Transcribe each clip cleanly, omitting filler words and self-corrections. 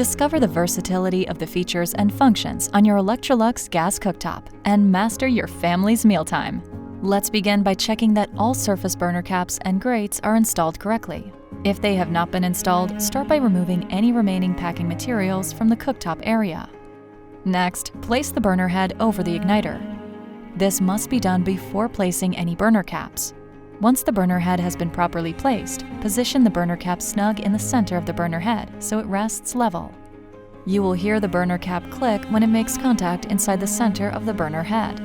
Discover the versatility of the features and functions on your Electrolux gas cooktop and master your family's mealtime. Let's begin by checking that all surface burner caps and grates are installed correctly. If they have not been installed, start by removing any remaining packing materials from the cooktop area. Next, place the burner head over the igniter. This must be done before placing any burner caps. Once the burner head has been properly placed, position the burner cap snug in the center of the burner head so it rests level. You will hear the burner cap click when it makes contact inside the center of the burner head.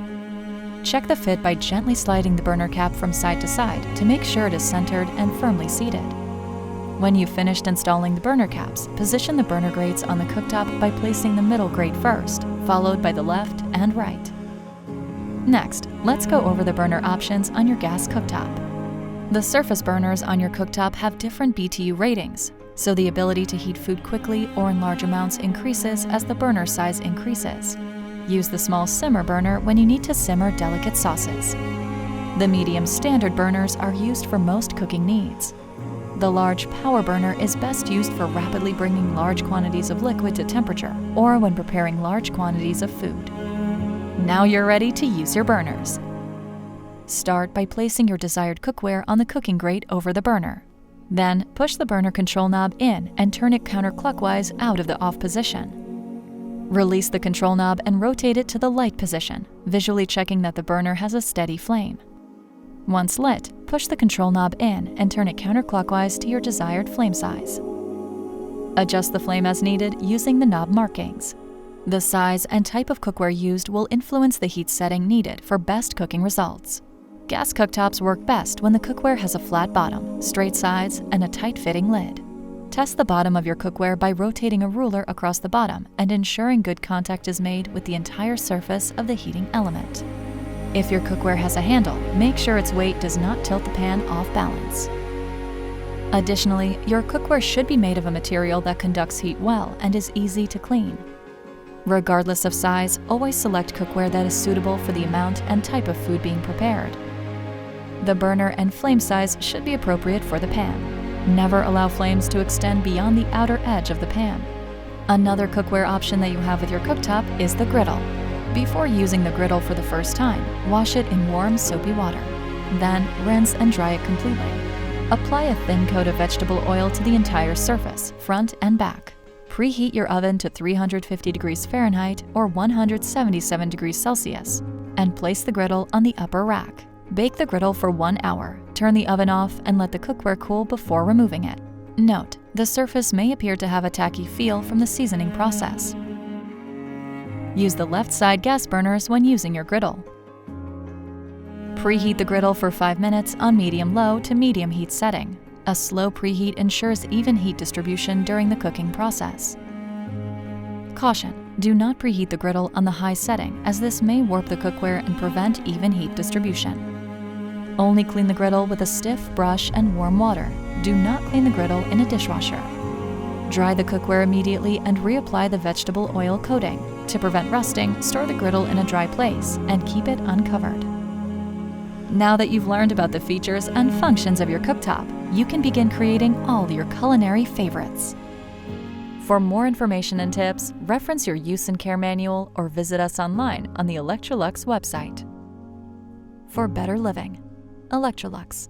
Check the fit by gently sliding the burner cap from side to side to make sure it is centered and firmly seated. When you've finished installing the burner caps, position the burner grates on the cooktop by placing the middle grate first, followed by the left and right. Next, let's go over the burner options on your gas cooktop. The surface burners on your cooktop have different BTU ratings, so the ability to heat food quickly or in large amounts increases as the burner size increases. Use the small simmer burner when you need to simmer delicate sauces. The medium standard burners are used for most cooking needs. The large power burner is best used for rapidly bringing large quantities of liquid to temperature or when preparing large quantities of food. Now you're ready to use your burners. Start by placing your desired cookware on the cooking grate over the burner. Then, push the burner control knob in and turn it counterclockwise out of the off position. Release the control knob and rotate it to the light position, visually checking that the burner has a steady flame. Once lit, push the control knob in and turn it counterclockwise to your desired flame size. Adjust the flame as needed using the knob markings. The size and type of cookware used will influence the heat setting needed for best cooking results. Gas cooktops work best when the cookware has a flat bottom, straight sides, and a tight-fitting lid. Test the bottom of your cookware by rotating a ruler across the bottom and ensuring good contact is made with the entire surface of the heating element. If your cookware has a handle, make sure its weight does not tilt the pan off balance. Additionally, your cookware should be made of a material that conducts heat well and is easy to clean. Regardless of size, always select cookware that is suitable for the amount and type of food being prepared. The burner and flame size should be appropriate for the pan. Never allow flames to extend beyond the outer edge of the pan. Another cookware option that you have with your cooktop is the griddle. Before using the griddle for the first time, wash it in warm, soapy water. Then, rinse and dry it completely. Apply a thin coat of vegetable oil to the entire surface, front and back. Preheat your oven to 350 degrees Fahrenheit or 177 degrees Celsius, and place the griddle on the upper rack. Bake the griddle for 1 hour. Turn the oven off and let the cookware cool before removing it. Note, the surface may appear to have a tacky feel from the seasoning process. Use the left side gas burners when using your griddle. Preheat the griddle for 5 minutes on medium-low to medium heat setting. A slow preheat ensures even heat distribution during the cooking process. Caution: do not preheat the griddle on the high setting, as this may warp the cookware and prevent even heat distribution. Only clean the griddle with a stiff brush and warm water. Do not clean the griddle in a dishwasher. Dry the cookware immediately and reapply the vegetable oil coating. To prevent rusting, store the griddle in a dry place and keep it uncovered. Now that you've learned about the features and functions of your cooktop, you can begin creating all your culinary favorites. For more information and tips, reference your use and care manual or visit us online on the Electrolux website. For better living, Electrolux.